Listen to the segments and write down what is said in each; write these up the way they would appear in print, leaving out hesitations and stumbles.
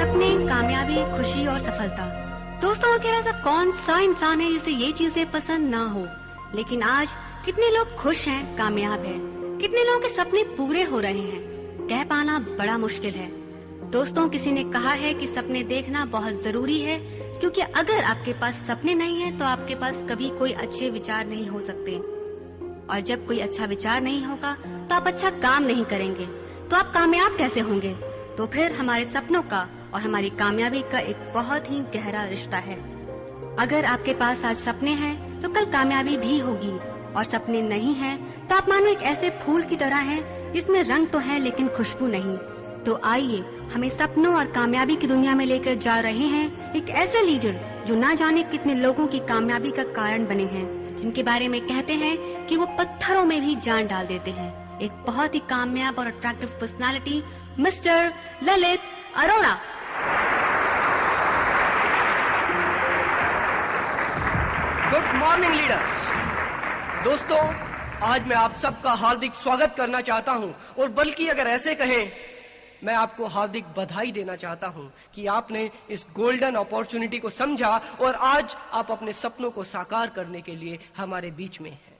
सपने, कामयाबी, खुशी और सफलता। दोस्तों, आखिर ऐसा कौन सा इंसान है जिसे ये चीजें पसंद ना हो? लेकिन आज कितने लोग खुश हैं, कामयाब हैं, कितने लोगों के सपने पूरे हो रहे हैं, कह पाना बड़ा मुश्किल है। दोस्तों, किसी ने कहा है कि सपने देखना बहुत जरूरी है, क्योंकि अगर आपके पास सपने नहीं है तो आपके पास कभी कोई अच्छे विचार नहीं हो सकते, और जब कोई अच्छा विचार नहीं होगा तो आप अच्छा काम नहीं करेंगे, तो आप कामयाब कैसे होंगे? तो फिर हमारे सपनों का और हमारी कामयाबी का एक बहुत ही गहरा रिश्ता है। अगर आपके पास आज सपने हैं तो कल कामयाबी भी होगी, और सपने नहीं हैं तो आप मानो एक ऐसे फूल की तरह हैं जिसमें रंग तो है लेकिन खुशबू नहीं। तो आइए हमें सपनों और कामयाबी की दुनिया में लेकर जा रहे हैं एक ऐसे लीडर जो ना जाने कितने लोगों की कामयाबी का कारण बने हैं, जिनके बारे में कहते हैं कि वो पत्थरों में भी जान डाल देते हैं। एक बहुत ही कामयाब और attractive personality, mister Lalit Arora. Good morning leaders. दोस्तों, आज मैं आप सबका हार्दिक स्वागत करना चाहता हूं, और बल्कि अगर ऐसे कहें, मैं आपको हार्दिक बधाई देना चाहता हूं कि आपने इस गोल्डन अपॉर्चुनिटी को समझा और आज आप अपने सपनों को साकार करने के लिए हमारे बीच में हैं।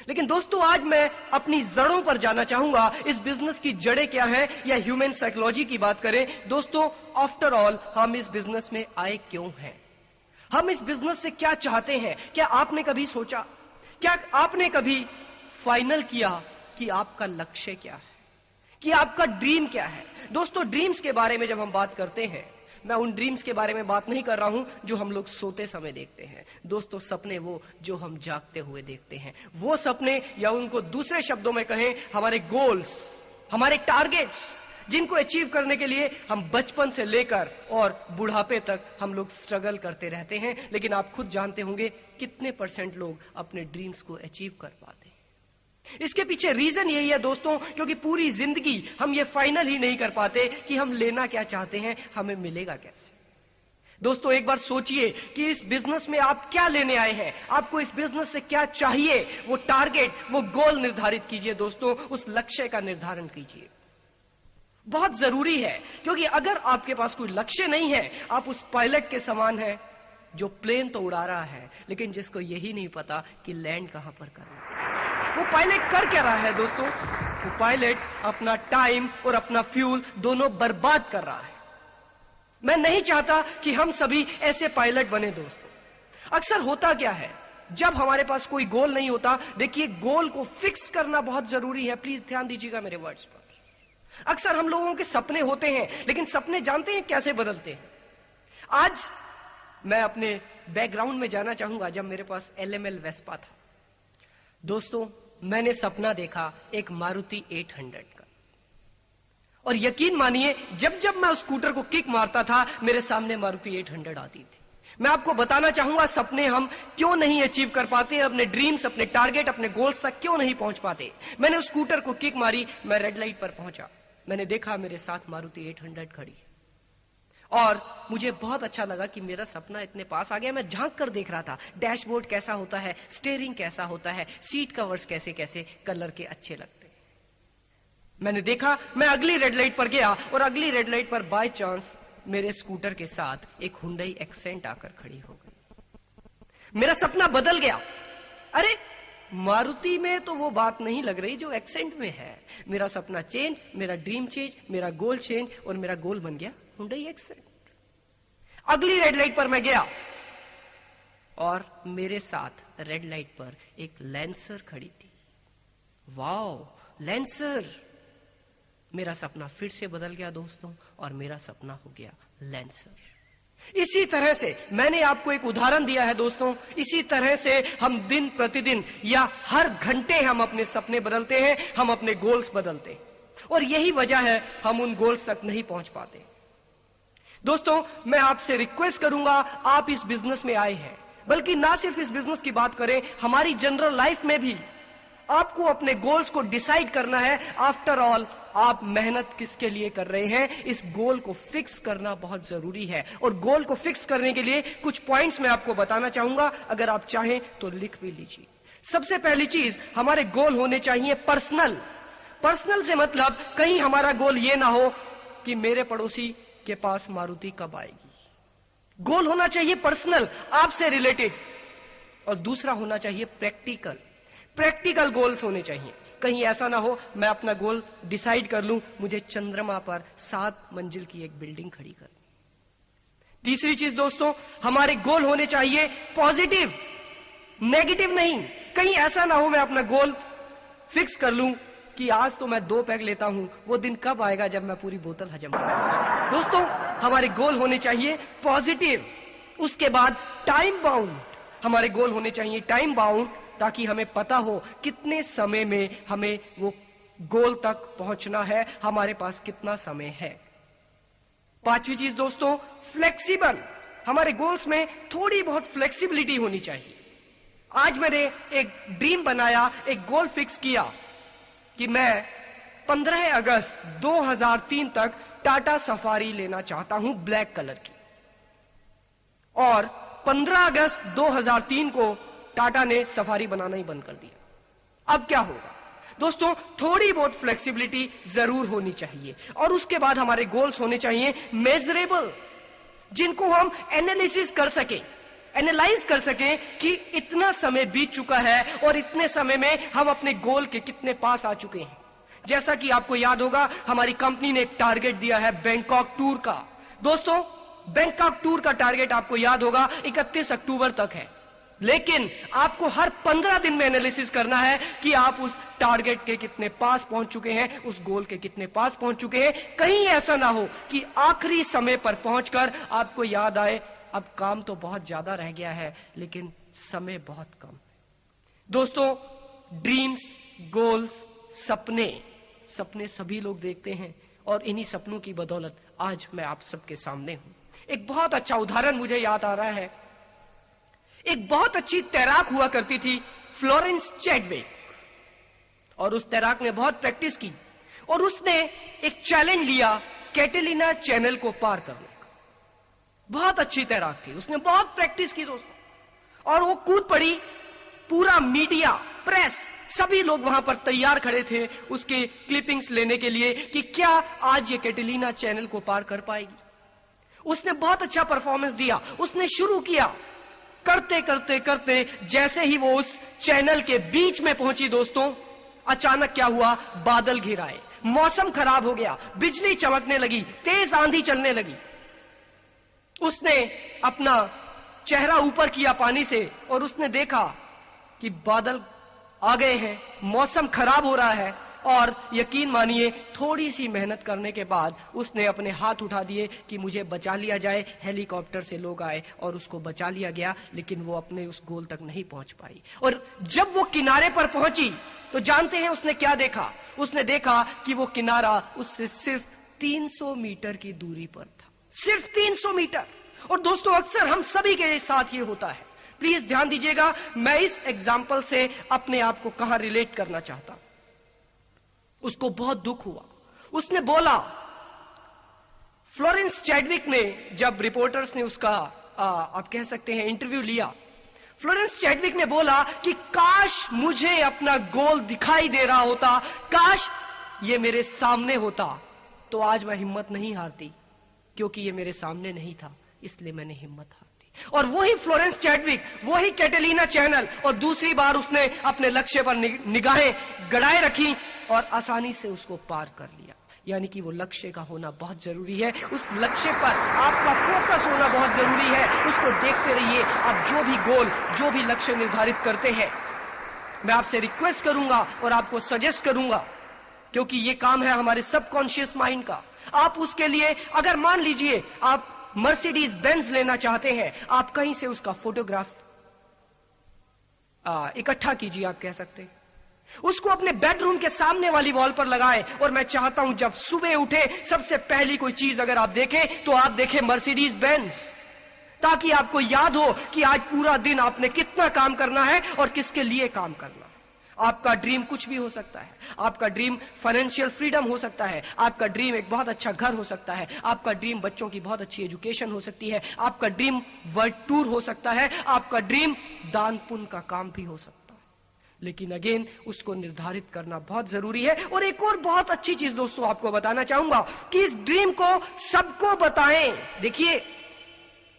लेकिन दोस्तों, आज मैं अपनी जड़ों पर जाना चाहूंगा। इस बिजनेस की जड़ें क्या हैं, या ह्यूमन साइकोलॉजी की बात करें दोस्तों, आफ्टर ऑल हम इस बिजनेस में आए क्यों हैं, हम इस बिजनेस से क्या चाहते हैं? क्या आपने कभी सोचा, क्या आपने कभी फाइनल किया कि आपका लक्ष्य क्या है, कि आपका ड्रीम क्या है? दोस्तों, ड्रीम्स के बारे में जब हम बात करते हैं, मैं उन ड्रीम्स के बारे में बात नहीं कर रहा हूं जो हम लोग सोते समय देखते हैं। दोस्तों, सपने वो जो हम जागते हुए देखते हैं, वो सपने, या उनको दूसरे शब्दों में कहें, हमारे गोल्स, हमारे टारगेट्स, जिनको अचीव करने के लिए हम बचपन से लेकर और बुढ़ापे तक हम लोग स्ट्रगल करते रहते हैं। लेकिन आप खुद जानते होंगे कितने % लोग अपने ड्रीम्स को अचीव कर पाते हैं। इसके पीछे रीजन यही है दोस्तों, क्योंकि पूरी जिंदगी हम ये फाइनल ही नहीं कर पाते कि हम लेना क्या चाहते हैं, हमें मिलेगा कैसे। दोस्तों, एक बार सोचिए कि इस बिजनेस में आप क्या लेने आए हैं, आपको इस बिजनेस से क्या चाहिए, वो टारगेट, वो गोल निर्धारित कीजिए दोस्तों, उस लक्ष्य का निर्धारण कीजिए। बहुत जरूरी है, क्योंकि अगर आपके पास कोई लक्ष्य नहीं है, आप उस पायलट के समान हैं जो प्लेन तो उड़ा रहा है लेकिन जिसको यही नहीं पता कि लैंड कहां पर करना है। वो पायलट कर क्या रहा है दोस्तों? वो पायलट अपना टाइम और अपना फ्यूल दोनों बर्बाद कर रहा है। मैं नहीं चाहता कि हम सभी ऐसे पायलट बने दोस्तों। अक्सर होता क्या है, जब हमारे पास कोई गोल नहीं होता, देखिए गोल को फिक्स करना बहुत जरूरी है, प्लीज ध्यान दीजिएगा मेरे वर्ड्स पर। अक्सर हम लोगों के सपने होते हैं, लेकिन सपने जानते हैं कैसे बदलते हैं? आज मैं अपने बैकग्राउंड में जाना चाहूंगा। जब मेरे पास LML वेस्पा था दोस्तों, मैंने सपना देखा एक मारुति 800 का, और यकीन मानिए जब जब मैं उस स्कूटर को किक मारता था, मेरे सामने मारुति 800 आती थी। मैं आपको बताना चाहूंगा सपने हम क्यों नहीं अचीव कर पाते, अपने ड्रीम्स, अपने टारगेट, अपने गोल्स तक क्यों नहीं पहुंच पाते। मैंने उस स्कूटर को किक मारी, मैं रेड लाइट पर पहुंचा, मैंने देखा मेरे साथ मारुति 800 खड़ी है, और मुझे बहुत अच्छा लगा कि मेरा सपना इतने पास आ गया। मैं झांक कर देख रहा था, डैशबोर्ड कैसा होता है, स्टीयरिंग कैसा होता है, सीट कवर्स कैसे कैसे कलर के अच्छे लगते हैं। मैंने देखा, मैं अगली रेड लाइट पर गया, और अगली रेड लाइट पर बाय चांस मेरे स्कूटर के साथ एक हुंडई एक्सेंट आकर खड़ी हो गई। मेरा सपना बदल गया। अरे, मारुति में तो वो बात नहीं लग रही जो एक्सेंट में है। मेरा सपना चेंज, मेरा ड्रीम चेंज, मेरा गोल चेंज, और मेरा गोल बन गया हुंडई एक्सेंट। अगली रेड लाइट पर मैं गया, और मेरे साथ रेड लाइट पर एक लैंसर खड़ी थी। Wow, lancer! मेरा सपना फिर से बदल गया दोस्तों, और मेरा सपना हो गया लैंसर। इसी तरह से मैंने आपको एक उदाहरण दिया है दोस्तों। इसी तरह से हम दिन प्रतिदिन या हर घंटे हम अपने सपने बदलते हैं, हम अपने गोल्स बदलते हैं, और यही वजह है हम उन गोल्स तक नहीं पहुंच पाते। दोस्तों, मैं आपसे रिक्वेस्ट करूंगा, आप इस बिजनेस में आए हैं, बल्कि ना सिर्फ इस बिजनेस की बात करें, हमारी जनरल लाइफ में भी आपको अपने गोल्स को डिसाइड करना है। आफ्टर ऑल आप मेहनत किसके लिए कर रहे हैं, इस गोल को फिक्स करना बहुत जरूरी है। और गोल को फिक्स करने के लिए कुछ पॉइंट्स मैं आपको बताना चाहूंगा, अगर आप चाहें तो लिख भी लीजिए। सबसे पहली चीज, हमारे गोल होने चाहिए पर्सनल। पर्सनल से मतलब कहीं हमारा गोल ये ना हो कि मेरे पड़ोसी के पास मारुति कब आएगी। गोल होना चाहिए पर्सनल, आपसे रिलेटेड। और दूसरा होना चाहिए प्रैक्टिकल। प्रैक्टिकल गोल्स होने चाहिए। कहीं ऐसा ना हो मैं अपना गोल डिसाइड कर लूं, मुझे चंद्रमा पर 7 मंजिल की एक बिल्डिंग खड़ी करनी। तीसरी चीज दोस्तों, हमारे गोल होने चाहिए पॉजिटिव, नेगेटिव नहीं। कहीं ऐसा ना हो मैं अपना गोल फिक्स कर लूं कि आज तो मैं 2 पैग लेता हूं, वो दिन कब आएगा जब मैं पूरी बोतल हजम करूंगा। दोस्तों, हमारे गोल होने चाहिए पॉजिटिव। उसके बाद टाइम बाउंड, हमारे गोल होने चाहिए टाइम बाउंड, ताकि हमें पता हो कितने समय में हमें वो गोल तक पहुंचना है, हमारे पास कितना समय है। पांचवी चीज दोस्तों, फ्लेक्सिबल। हमारे गोल्स में थोड़ी बहुत फ्लेक्सिबिलिटी होनी चाहिए। आज मैंने एक ड्रीम बनाया, एक गोल फिक्स किया कि मैं 15 अगस्त 2003 तक टाटा सफारी लेना चाहता हूं ब्लैक कलर की। और 15 अगस्त 2003 को टाटा ने सफारी बनाना ही बंद कर दिया। अब क्या होगा दोस्तों, थोड़ी बहुत फ्लेक्सिबिलिटी जरूर होनी चाहिए। और उसके बाद हमारे गोल्स होने चाहिए मेजरेबल, जिनको हम एनालिसिस कर सके, एनालाइज कर सकें कि इतना समय बीत चुका है और इतने समय में हम अपने गोल के कितने पास आ चुके हैं। जैसा कि आपको याद होगा, हमारी कंपनी ने एक टारगेट दिया है बैंकॉक टूर का। दोस्तों, बैंकॉक टूर का टारगेट आपको याद होगा 31 अक्टूबर तक है। लेकिन आपको हर 15 दिन में एनालिसिस करना है कि आप उस टारगेट के कितने पास पहुंच चुके हैं, उस गोल के कितने पास पहुंच चुके हैं। कहीं ऐसा ना हो कि आखिरी समय पर पहुंचकर आपको याद आए अब काम तो बहुत ज्यादा रह गया है लेकिन समय बहुत कम है। दोस्तों, ड्रीम्स, गोल्स, सपने सभी लोग देखते हैं और इन्हीं सपनों की बदौलत आज मैं आप सबके सामने हूं। एक बहुत अच्छा उदाहरण मुझे याद आ रहा है। एक बहुत अच्छी तैराक हुआ करती थी फ्लोरेंस चैडविक, और उस तैराक ने बहुत प्रैक्टिस की और उसने एक चैलेंज लिया कैटेलिना चैनल को पार करने का। बहुत अच्छी तैराक थी, उसने बहुत प्रैक्टिस की दोस्तों, और वो कूद पड़ी। पूरा मीडिया, प्रेस, सभी लोग वहां पर तैयार खड़े थे उसके क्लिपिंग्स लेने के लिए कि क्या आज ये कैटेलिना चैनल को पार कर पाएगी। उसने बहुत अच्छा परफॉर्मेंस दिया। उसने शुरू किया, करते करते करते जैसे ही वो उस चैनल के बीच में पहुंची दोस्तों, अचानक क्या हुआ, बादल घिर आए, मौसम खराब हो गया, बिजली चमकने लगी, तेज आंधी चलने लगी। उसने अपना चेहरा ऊपर किया पानी से और उसने देखा कि बादल आ गए हैं, मौसम खराब हो रहा है, और यकीन मानिए थोड़ी सी मेहनत करने के बाद उसने अपने हाथ उठा दिए कि मुझे बचा लिया जाए। हेलीकॉप्टर से लोग आए और उसको बचा लिया गया, लेकिन वो अपने उस गोल तक नहीं पहुंच पाई। और जब वो किनारे पर पहुंची तो जानते हैं उसने क्या देखा? उसने देखा कि वो किनारा उससे सिर्फ 300 मीटर की दूरी पर था, सिर्फ 300 मीटर। और दोस्तों, अक्सर हम सभी के साथ ये होता है। प्लीज ध्यान दीजिएगा, मैं इस एग्जाम्पल से अपने आप को कहां रिलेट करना चाहता हूं। उसको बहुत दुख हुआ। उसने बोला, फ्लोरेंस चैडविक ने, जब रिपोर्टर्स ने उसका आप कह सकते हैं इंटरव्यू लिया, फ्लोरेंस चैडविक ने बोला कि काश मुझे अपना गोल दिखाई दे रहा होता, काश ये मेरे सामने होता, तो आज मैं हिम्मत नहीं हारती, क्योंकि ये मेरे सामने नहीं था, इसलिए मैंने हिम्मत हार दी। और वही फ्लोरेंस चैडविक, वही कैटेलिना चैनल, और दूसरी बार उसने अपने लक्ष्य पर निगाहें गड़ाए रखी और आसानी से उसको पार कर लिया। यानी कि वो लक्ष्य का होना बहुत जरूरी है। उस लक्ष्य पर आपका फोकस होना बहुत जरूरी है। उसको देखते रहिए। आप जो भी गोल, जो भी लक्ष्य निर्धारित करते हैं, मैं आपसे रिक्वेस्ट करूंगा और आपको सजेस्ट करूंगा, क्योंकि ये काम है हमारे सबकॉन्शियस माइंड का। आप उसके लिए, अगर मान लीजिए आप मर्सिडीज बेंज लेना चाहते हैं, आप कहीं से उसका फोटोग्राफ इकट्ठा कीजिए, आप कह सकते हैं, उसको अपने बेडरूम के सामने वाली वॉल पर लगाएं। और मैं चाहता हूं जब सुबह उठे सबसे पहली कोई चीज अगर आप देखें तो आप देखें मर्सिडीज बेंज, ताकि आपको याद हो कि आज पूरा दिन आपने कितना काम करना है और किसके लिए काम करना है। आपका ड्रीम कुछ भी हो सकता है। आपका ड्रीम फाइनेंशियल फ्रीडम हो सकता है, आपका ड्रीम एक बहुत अच्छा घर हो सकता है, आपका ड्रीम बच्चों की बहुत अच्छी एजुकेशन हो सकती है, आपका ड्रीम वर्ल्ड टूर हो सकता है, आपका ड्रीम दान पुण्य का काम भी हो सकता है। लेकिन अगेन उसको निर्धारित करना बहुत जरूरी है। और एक और बहुत अच्छी चीज दोस्तों आपको बताना चाहूंगा कि इस ड्रीम को सबको बताएं। देखिए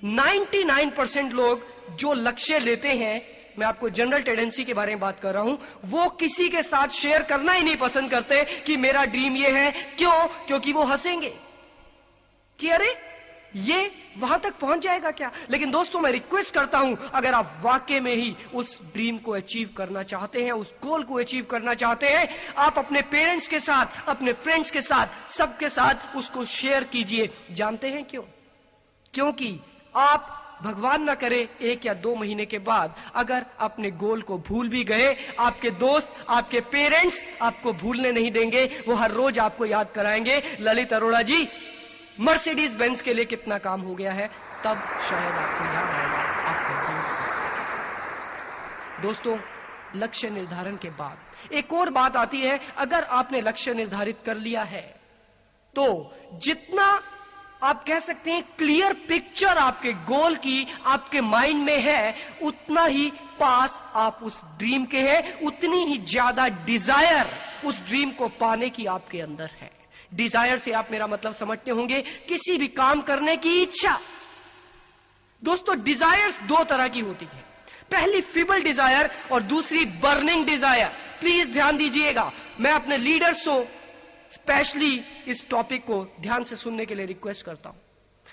99% लोग जो लक्ष्य लेते हैं, मैं आपको जनरल टेंडेंसी के बारे में बात कर रहा हूं, वो किसी के साथ शेयर करना ही नहीं पसंद करते कि मेरा ड्रीम ये है। क्यों? क्योंकि वो हंसेंगे कि अरे ये वहां तक पहुंच जाएगा क्या। लेकिन दोस्तों मैं रिक्वेस्ट करता हूं, अगर आप वाकई में ही उस ड्रीम को अचीव करना चाहते हैं, उस गोल को अचीव करना चाहते हैं, आप अपने पेरेंट्स के साथ, अपने फ्रेंड्स के साथ, सबके साथ उसको शेयर कीजिए। जानते हैं क्यों? क्योंकि आप भगवान ना करे 1 या 2 महीने के बाद अगर अपने गोल को भूल भी गए, आपके दोस्त, आपके पेरेंट्स आपको भूलने नहीं देंगे। वो हर रोज आपको याद कराएंगे, ललित अरोड़ा जी मर्सिडीज बेंज के लिए कितना काम हो गया है, तब शायद आपको याद आएगा आपका गोल। दोस्तों लक्ष्य निर्धारण के बाद एक और बात आती है। अगर आपने लक्ष्य निर्धारित कर लिया है तो जितना आप कह सकते हैं क्लियर पिक्चर आपके गोल की आपके माइंड में है, उतना ही पास आप उस ड्रीम के हैं, उतनी ही ज्यादा डिजायर उस ड्रीम को पाने की आपके अंदर है। डिजायर से आप मेरा मतलब समझते होंगे, किसी भी काम करने की इच्छा। दोस्तों डिजायर्स 2 तरह की होती है, पहली फीबल डिजायर और दूसरी बर्निंग डिजायर। प्लीज ध्यान दीजिएगा, मैं अपने लीडर्स को स्पेशली इस टॉपिक को ध्यान से सुनने के लिए रिक्वेस्ट करता हूं।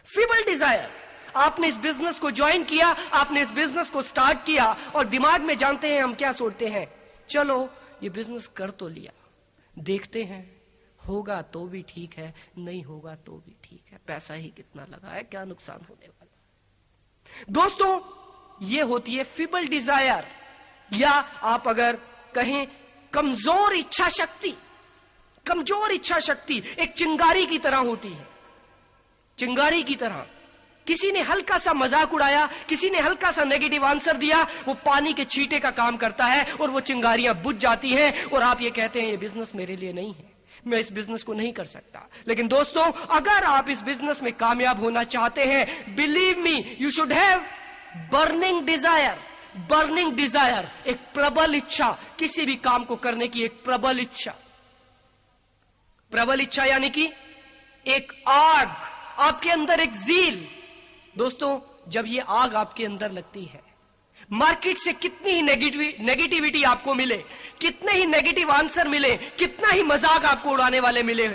फीबल डिजायर, आपने इस बिजनेस को ज्वाइन किया, आपने इस बिजनेस को स्टार्ट किया और दिमाग में जानते हैं हम क्या सोचते हैं, चलो ये बिजनेस कर तो लिया, देखते हैं होगा तो भी ठीक है, नहीं होगा तो भी ठीक है, पैसा ही कितना लगा है, क्या नुकसान होने वाला। दोस्तों ये होती है फीबल डिजायर, या आप अगर कहें कमजोर इच्छा शक्ति। कमजोर इच्छा शक्ति एक चिंगारी की तरह होती है, चिंगारी की तरह। किसी ने हल्का सा मजाक उड़ाया, किसी ने हल्का सा नेगेटिव आंसर दिया, वो पानी के छींटे का काम करता है और वो चिंगारियां बुझ जाती हैं और आप ये कहते हैं ये बिजनेस मेरे लिए नहीं है, मैं इस बिजनेस को नहीं कर सकता। लेकिन दोस्तों अगर आप इस बिजनेस में कामयाब होना चाहते हैं, believe me you should have burning desire. Burning desire एक प्रबल इच्छा, किसी भी काम को करने की एक प्रबल इच्छा। प्रबल इच्छा यानी कि एक आग आपके अंदर, एक जील। दोस्तों जब ये आग आपके अंदर लगती है, मार्केट से कितनी ही नेगेटिविटी आपको मिले, कितने ही नेगेटिव आंसर मिले, कितना ही मजाक आपको उड़ाने वाले मिले,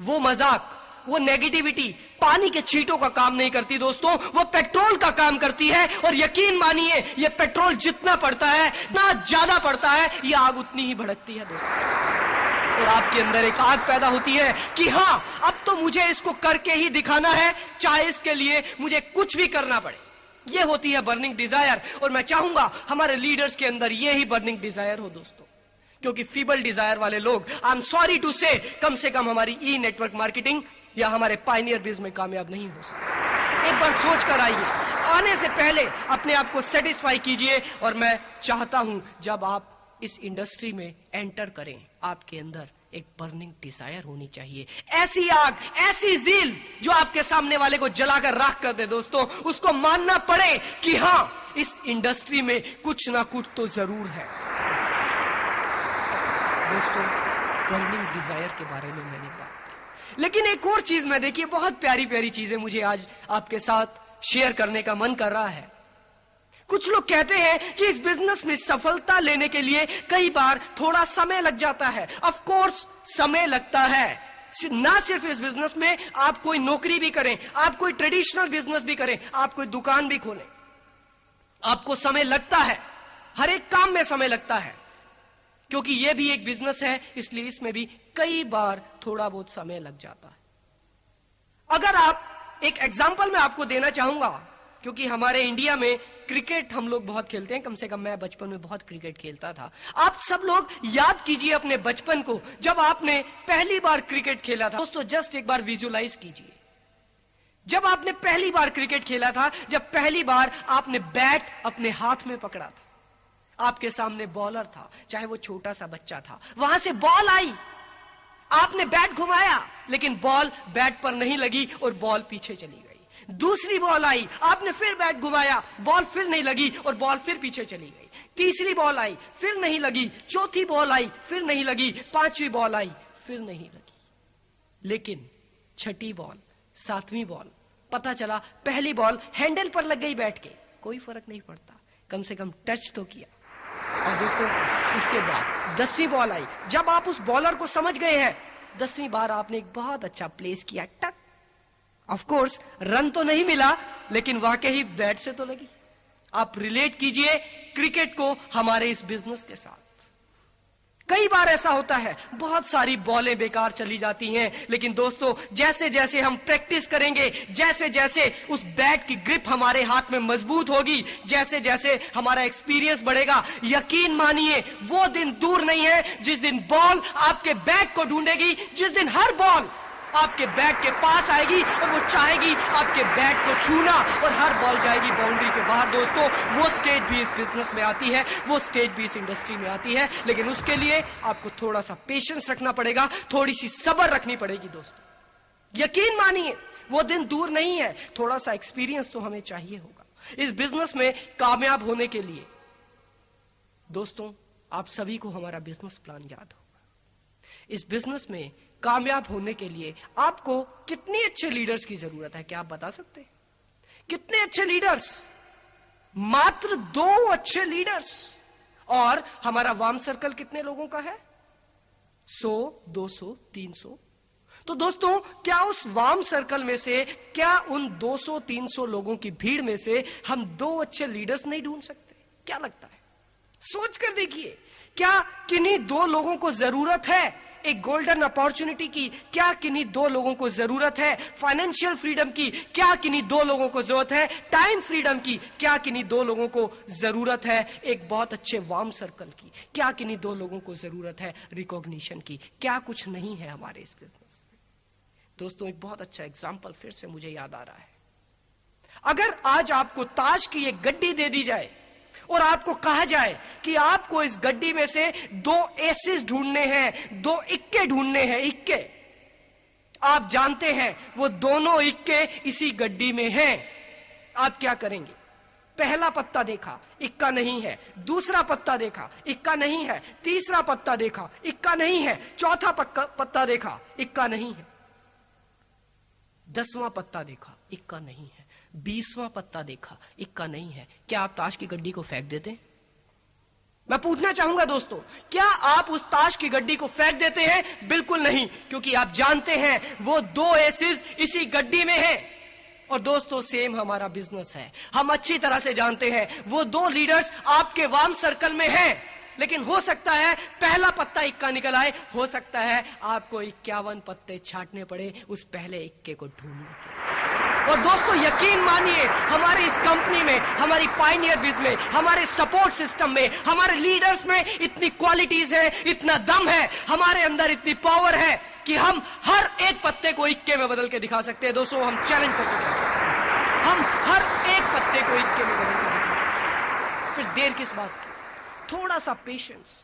वो मजाक, वो नेगेटिविटी पानी के छींटों का काम नहीं करती दोस्तों, वो पेट्रोल का काम करती है। और यकीन मानिए ये पेट्रोल जितना पड़ता है, इतना ज्यादा पड़ता है, ये आग उतनी ही भड़कती है दोस्तों। और आपके अंदर एक आग पैदा होती है कि हां अब तो मुझे इसको करके ही दिखाना है, चाहे इसके लिए मुझे कुछ भी करना पड़े। ये होती है बर्निंग डिजायर। और मैं चाहूंगा हमारे लीडर्स के अंदर ये ही बर्निंग डिजायर हो दोस्तों, क्योंकि फीबल डिजायर वाले लोग, आई एम सॉरी टू से कम हमारी ई नेटवर्क मार्केटिंग या हमारे पायनियर बिज में कामयाब नहीं हो सकते। एक बार सोच कर आइए, आने से पहले अपने आप को सेटिस्फाई कीजिए। और मैं चाहता हूं जब आप इस इंडस्ट्री में एंटर करें, आपके अंदर एक बर्निंग डिजायर होनी चाहिए, ऐसी आग, ऐसी जील जो आपके सामने वाले को जलाकर राख कर दे। दोस्तों उसको मानना पड़े कि हां इस इंडस्ट्री में कुछ ना कुछ तो जरूर है। दोस्तों बर्निंग डिजायर के बारे में मैंने बात की, लेकिन एक और चीज मैं, देखिए बहुत प्यारी प्यारी चीजें मुझे आज आपके साथ शेयर करने का मन कर रहा है। कुछ लोग कहते हैं कि इस बिजनेस में सफलता लेने के लिए कई बार थोड़ा समय लग जाता है। ऑफ कोर्स समय लगता है, ना सिर्फ इस बिजनेस में, आप कोई नौकरी भी करें, आप कोई ट्रेडिशनल बिजनेस भी करें, आप कोई दुकान भी खोलें, आपको समय लगता है, हर एक काम में समय लगता है, क्योंकि यह भी एक बिजनेस है, इसलिए इसमें भी कई बार थोड़ा बहुत समय लग जाता है। अगर आप एक एग्जाम्पल मैं आपको देना चाहूंगा, क्योंकि हमारे इंडिया में क्रिकेट हम लोग बहुत खेलते हैं, कम से कम मैं बचपन में बहुत क्रिकेट खेलता था। आप सब लोग याद कीजिए अपने बचपन को, जब आपने पहली बार क्रिकेट खेला था। दोस्तों जस्ट एक बार विजुलाइज कीजिए, जब आपने पहली बार क्रिकेट खेला था, जब पहली बार आपने बैट अपने हाथ में पकड़ा था, आपके सामने बॉलर था, चाहे वो छोटा सा बच्चा था, वहां से बॉल आई, आपने बैट घुमाया, लेकिन बॉल बैट पर नहीं लगी और बॉल पीछे चली गई। दूसरी बॉल आई, आपने फिर बैट घुमाया, बॉल फिर नहीं लगी और बॉल फिर पीछे चली गई। तीसरी बॉल आई, फिर नहीं लगी, चौथी बॉल आई, फिर नहीं लगी, पांचवी बॉल आई, फिर नहीं लगी। लेकिन छठी बॉल, सातवीं बॉल, पता चला पहली बॉल हैंडल पर लग गई बैट के, कोई फर्क नहीं पड़ता, कम से कम टच तो किया। और दोस्तों उसके बाद 10वीं बॉल आई, जब आप उस बॉलर को समझ गए हैं, 10वीं बार आपने एक बहुत अच्छा प्लेस किया, टक। ऑफ कोर्स रन तो नहीं मिला, लेकिन वाकई बैट से तो लगी। आप रिलेट कीजिए क्रिकेट को हमारे इस बिजनेस के साथ। कई बार ऐसा होता है, बहुत सारी बॉलें बेकार चली जाती हैं, लेकिन दोस्तों जैसे जैसे हम प्रैक्टिस करेंगे, जैसे जैसे उस बैट की ग्रिप हमारे हाथ में मजबूत होगी, जैसे जैसे हमारा एक्सपीरियंस बढ़ेगा, यकीन मानिए वो दिन दूर नहीं है जिस दिन बॉल आपके बैट को ढूंढेगी, जिस दिन हर बॉल आपके बैट के पास आएगी और वो चाहेगी आपके बैट को छूना और हर बॉल जाएगी बाउंड्री के बाहर। दोस्तों वो स्टेज भी इस बिजनेस में आती है, वो स्टेज भी इस इंडस्ट्री में आती है, लेकिन उसके लिए आपको थोड़ा सा पेशेंस रखना पड़ेगा, थोड़ी सी सब्र रखनी पड़ेगी। दोस्तों यकीन मानिए वो दिन दूर नहीं है, थोड़ा सा एक्सपीरियंस तो हमें चाहिए होगा इस बिजनेस में कामयाब होने के लिए। दोस्तों आप सभी को हमारा बिजनेस प्लान याद होगा। इस बिजनेस में कामयाब होने के लिए आपको कितने अच्छे लीडर्स की जरूरत है, क्या आप बता सकते हैं? कितने अच्छे लीडर्स? मात्र 2 अच्छे लीडर्स। और हमारा वार्म सर्कल कितने लोगों का है? 100, 200, 300। तो दोस्तों क्या उस वार्म सर्कल में से, क्या उन 200, 300 लोगों की भीड़ में से हम 2 अच्छे लीडर्स नहीं ढूंढ सकते? क्या लगता है? सोच कर देखिए, क्या किन्हीं 2 लोगों को जरूरत है एक गोल्डन अपॉर्चुनिटी की? क्या किन्हीं 2 लोगों को जरूरत है फाइनेंशियल फ्रीडम की? क्या किन्हीं 2 लोगों को जरूरत है टाइम फ्रीडम की? क्या किन्हीं 2 लोगों को जरूरत है एक बहुत अच्छे वार्म सर्कल की? क्या किन्हीं 2 लोगों को जरूरत है रिकॉग्निशन की? क्या कुछ नहीं है हमारे इस बिजनेस में? दोस्तों एक बहुत अच्छा एग्जाम्पल फिर से मुझे याद आ रहा है। अगर आज आपको ताश की एक गड्डी दे दी जाए और आपको कहा जाए कि आपको इस गड्डी में से 2 एसेस ढूंढने हैं, 2 इक्के ढूंढने हैं, इक्के, आप जानते हैं वो दोनों इक्के इसी गड्डी में हैं, आप क्या करेंगे? पहला पत्ता देखा, इक्का नहीं है, दूसरा पत्ता देखा, इक्का नहीं है, तीसरा पत्ता देखा, इक्का नहीं है, चौथा पत्ता देखा, इक्का नहीं है, 10वां पत्ता देखा, इक्का नहीं है, 20वां पत्ता देखा, इक्का नहीं है। क्या आप ताश की गड्डी को फेंक देते? मैं पूछना चाहूंगा दोस्तों, क्या आप उस ताश की गड्डी को फेंक देते हैं? बिल्कुल नहीं, क्योंकि आप जानते हैं वो 2 एसेस इसी गड्डी में हैं। और दोस्तों सेम हमारा बिजनेस है, हम अच्छी तरह से जानते हैं वो 2 लीडर्स आपके वार्म सर्कल में हैं, लेकिन हो सकता है पहला पत्ता इक्का निकल आए, हो सकता है आपको 51 पत्ते छांटने पड़े उस पहले इक्के को ढूंढने के। और दोस्तों यकीन मानिए हमारी इस कंपनी में, हमारी पायनियर बिज में, हमारे सपोर्ट सिस्टम में, हमारे लीडर्स में इतनी क्वालिटीज है, इतना दम है, हमारे अंदर इतनी पावर है कि हम हर एक पत्ते को इक्के में बदल के दिखा सकते हैं। दोस्तों हम चैलेंज करते हैं, हम हर एक पत्ते को इक्के में बदल के दिखा सकते हैं। फिर देर किस बात की? थोड़ा सा पेशेंस।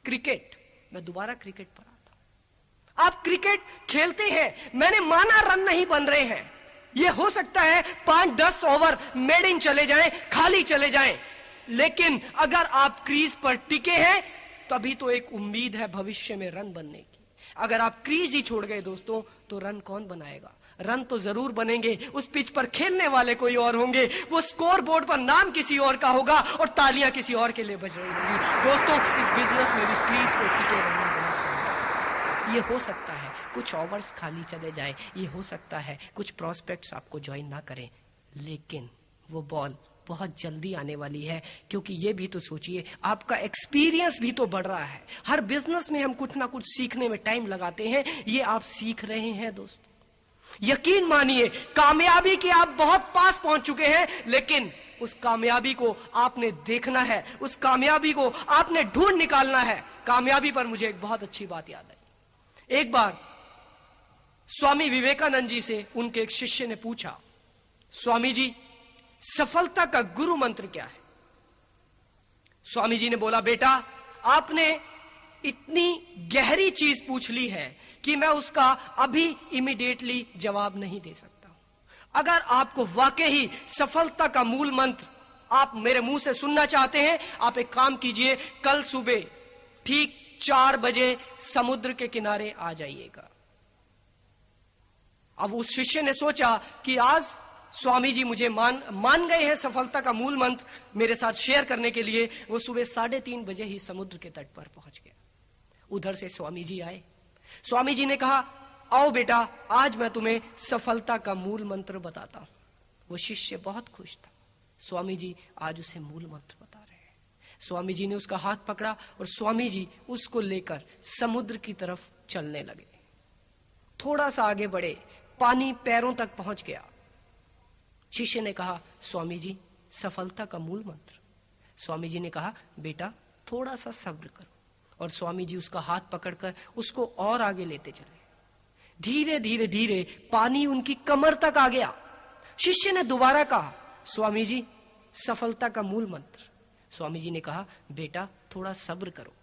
क्रिकेट, मैं दोबारा क्रिकेट पर आता हूं। आप क्रिकेट खेलते हैं, मैंने माना रन नहीं बन रहे हैं, ये हो सकता है 5-10 ओवर मेडिन चले जाएं, खाली चले जाएं, लेकिन अगर आप क्रीज पर टिके हैं तभी तो एक उम्मीद है भविष्य में रन बनने की। अगर आप क्रीज ही छोड़ गए दोस्तों तो रन कौन बनाएगा? रन तो जरूर बनेंगे, उस पिच पर खेलने वाले कोई और होंगे, वो स्कोर बोर्ड पर नाम किसी और का होगा और तालियां किसी और के लिए बज रही होंगी। दोस्तों इस बिजनेस में भी क्रीज को टिके रहना बहुत चाहिए। ये हो सकता है कुछ ओवर्स खाली चले जाए, ये हो सकता है कुछ प्रोस्पेक्ट्स आपको ज्वाइन ना करें, लेकिन वो बॉल बहुत जल्दी आने वाली है, क्योंकि ये भी तो सोचिए आपका एक्सपीरियंस भी तो बढ़ रहा है। हर बिजनेस में हम कुछ ना कुछ सीखने में टाइम लगाते हैं, ये आप सीख रहे हैं दोस्तों। यकीन मानिए कामयाबी के आप बहुत पास पहुंच चुके हैं, लेकिन उस कामयाबी को आपने देखना है, उस कामयाबी को आपने ढूंढ निकालना है। कामयाबी पर मुझे एक बहुत अच्छी बात याद आई। एक बार स्वामी विवेकानंद जी से उनके एक शिष्य ने पूछा, स्वामी जी सफलता का गुरु मंत्र क्या है? स्वामी जी ने बोला, बेटा आपने इतनी गहरी चीज पूछ ली है कि मैं उसका अभी इमीडिएटली जवाब नहीं दे सकता। अगर आपको वाकई ही सफलता का मूल मंत्र आप मेरे मुंह से सुनना चाहते हैं, आप एक काम कीजिए, कल सुबह ठीक 4 बजे समुद्र के किनारे आ जाइएगा। अब उस शिष्य ने सोचा कि आज स्वामी जी मुझे मान गए हैं सफलता का मूल मंत्र मेरे साथ शेयर करने के लिए। वो सुबह 3:30 बजे ही समुद्र के तट पर पहुंच गया। उधर से स्वामी जी आए। स्वामी जी ने कहा, आओ बेटा, आज मैं तुम्हें सफलता का मूल मंत्र बताता हूं। वो शिष्य बहुत खुश था। स्वामी जी आज उसे मूल मंत्र बता रहे हैं। स्वामी जी ने उसका हाथ पकड़ा और स्वामी जी उसको लेकर समुद्र की तरफ चलने लगे। थोड़ा सा आगे बढ़े, पानी पैरों तक पहुंच गया। शिष्य ने कहा, स्वामी जी सफलता का मूल मंत्र। स्वामी जी ने कहा, बेटा थोड़ा सा सब्र करो। और स्वामी जी उसका हाथ पकड़कर उसको और आगे लेते चले। धीरे धीरे धीरे पानी उनकी कमर तक आ गया। शिष्य ने दोबारा कहा, स्वामी जी सफलता का मूल मंत्र। स्वामी जी ने कहा, बेटा थोड़ा सब्र करो।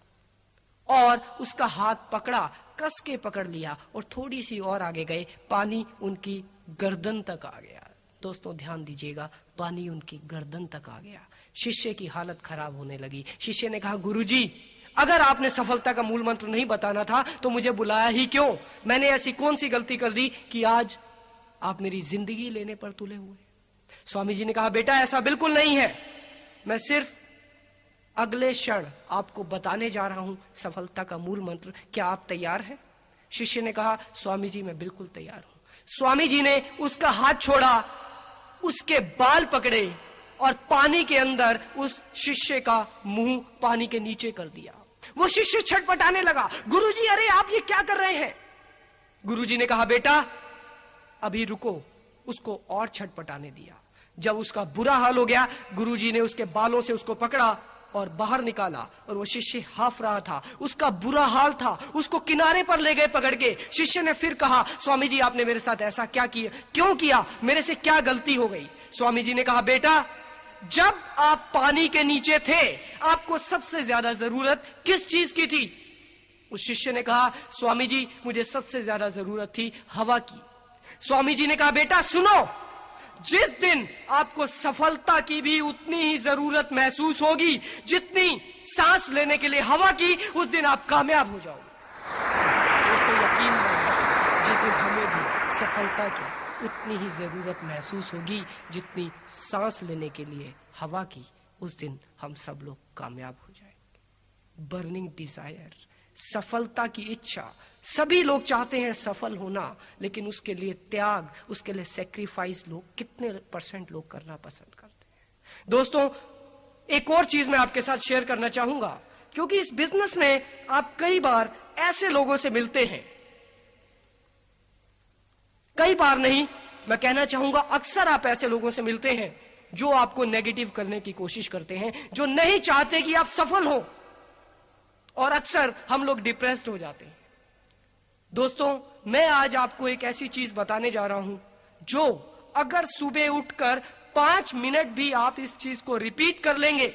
और उसका हाथ पकड़ा, कस के पकड़ लिया और थोड़ी सी और आगे गए। पानी उनकी गर्दन तक आ गया। दोस्तों ध्यान दीजिएगा, पानी उनकी गर्दन तक आ गया। शिष्य की हालत खराब होने लगी। शिष्य ने कहा, गुरुजी अगर आपने सफलता का मूल मंत्र नहीं बताना था तो मुझे बुलाया ही क्यों? मैंने ऐसी कौन सी गलती कर दी कि आज आप मेरी जिंदगी लेने पर तुले हुए? स्वामी जी ने कहा, बेटा ऐसा बिल्कुल नहीं है। मैं सिर्फ अगले क्षण आपको बताने जा रहा हूं सफलता का मूल मंत्र। क्या आप तैयार हैं? शिष्य ने कहा, स्वामी जी मैं बिल्कुल तैयार हूं। स्वामी जी ने उसका हाथ छोड़ा, उसके बाल पकड़े और पानी के अंदर उस शिष्य का मुंह पानी के नीचे कर दिया। वो शिष्य छटपटाने लगा, गुरुजी अरे आप ये क्या कर रहे हैं? गुरुजी ने कहा, बेटा अभी रुको। उसको और छटपटाने दिया। जब उसका बुरा हाल हो गया, गुरुजी ने उसके बालों से उसको पकड़ा और बाहर निकाला। और वो शिष्य हाफ रहा था, उसका बुरा हाल था। उसको किनारे पर ले गए पकड़ के। शिष्य ने फिर कहा, स्वामी जी आपने मेरे साथ ऐसा क्या किया? क्यों किया? मेरे से क्या गलती हो गई? स्वामी जी ने कहा, बेटा जब आप पानी के नीचे थे आपको सबसे ज्यादा जरूरत किस चीज की थी? उस शिष्य ने कहा, स्वामी जी मुझे सबसे ज्यादा जरूरत थी हवा की। स्वामी जी ने कहा, बेटा सुनो, जिस दिन आपको सफलता की भी उतनी ही जरूरत महसूस होगी जितनी सांस लेने के लिए हवा की, उस दिन आप कामयाब हो जाओगे। दोस्तों यकीन मानिए, जिस दिन हमें भी सफलता की उतनी ही जरूरत महसूस होगी जितनी सांस लेने के लिए हवा की, उस दिन हम सब लोग कामयाब हो जाएंगे। बर्निंग डिजायर, सफलता की इच्छा। सभी लोग चाहते हैं सफल होना, लेकिन उसके लिए त्याग, उसके लिए सेक्रीफाइस लोग कितने % लोग करना पसंद करते हैं? दोस्तों एक और चीज मैं आपके साथ शेयर करना चाहूंगा, क्योंकि इस बिजनेस में आप कई बार ऐसे लोगों से मिलते हैं, कई बार नहीं मैं कहना चाहूंगा अक्सर आप ऐसे लोगों से मिलते हैं जो आपको नेगेटिव करने की कोशिश करते हैं, जो नहीं चाहते कि आप सफल हो। और अक्सर हम लोग डिप्रेस्ड हो जाते हैं। दोस्तों मैं आज आपको एक ऐसी चीज बताने जा रहा हूं जो अगर सुबह उठकर 5 मिनट भी आप इस चीज को रिपीट कर लेंगे,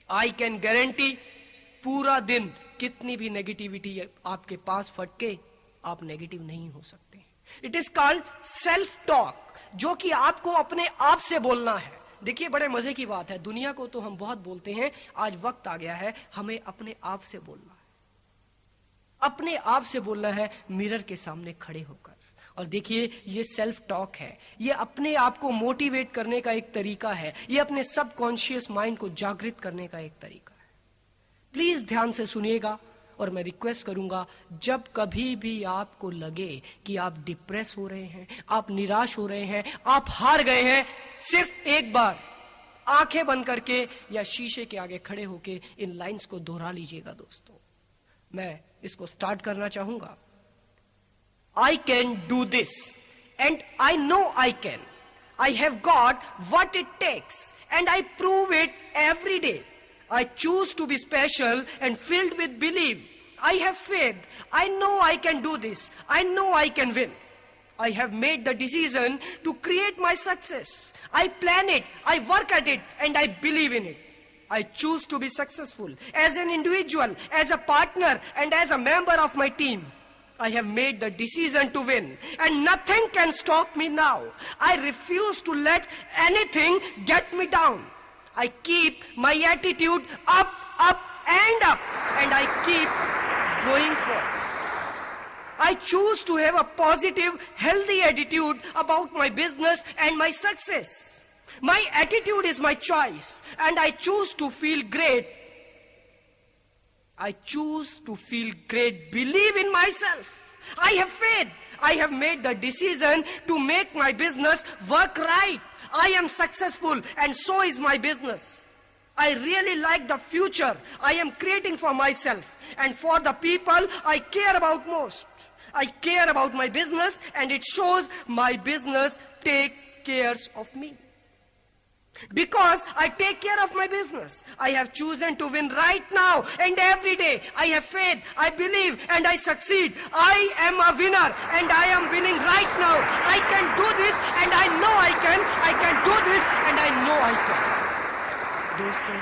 आई कैन गारंटी पूरा दिन कितनी भी नेगेटिविटी आपके पास फटके, आप नेगेटिव नहीं हो सकते। It is called self talk, जो कि आपको अपने आप से बोलना है। देखिए बड़े मजे की बात है, दुनिया को तो हम बहुत बोलते हैं, आज वक्त आ गया है हमें अपने आप से बोलना है। अपने आप से बोलना है मिरर के सामने खड़े होकर। और देखिए ये सेल्फ टॉक है, ये अपने आप को मोटिवेट करने का एक तरीका है, ये अपने सबकॉन्शियस माइंड को जागृत करने का एक तरीका है। प्लीज ध्यान से सुनिएगा और मैं रिक्वेस्ट करूंगा, जब कभी भी आपको लगे कि आप डिप्रेस हो रहे हैं, आप निराश हो रहे हैं, आप हार गए हैं, सिर्फ एक बार आंखें बंद करके या शीशे के आगे खड़े होके इन लाइंस को दोहरा लीजिएगा। दोस्तों मैं इसको स्टार्ट करना चाहूंगा। I can do this and I know I can. I have got what it takes and I prove it every day. I choose to be special and filled with belief. I have faith. I know I can do this. I know I can win. I have made the decision to create my success. I plan it, I work at it and I believe in it. I choose to be successful as an individual, as a partner, and as a member of my team. I have made the decision to win, and nothing can stop me now. I refuse to let anything get me down. I keep my attitude up, up, and up, and I keep going forward. I choose to have a positive, healthy attitude about my business and my success. My attitude is my choice, and I choose to feel great. I choose to feel great. Believe in myself. I have faith. I have made the decision to make my business work right. I am successful, and so is my business. I really like the future I am creating for myself and for the people I care about most. I care about my business, and it shows my business take care of me. Because I take care of my business, I have chosen to win right now and every day. I have faith, I believe, and I succeed. I am a winner, and I am winning right now. I can do this, and I know I can. I can do this, and I know I can. दोस्तों,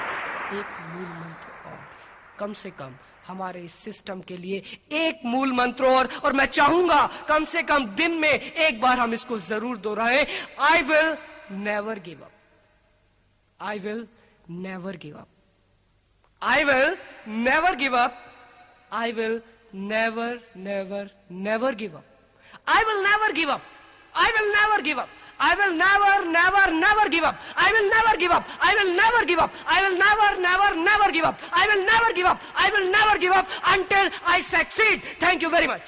एक मूल मंत्र और, कम से कम हमारे इस system के लिए एक मूल मंत्र और मैं चाहूंगा कम से कम दिन में एक बार हम इसको जरूर दोहराएं. I will never give up. I will never give up. I will never give up. I will never, never, never give up. I will never give up. I will never give up. I will never, never, never give up. I will never give up. I will never give up. I will never, never, never give up. I will never give up. I will never give up until I succeed. Thank you very much.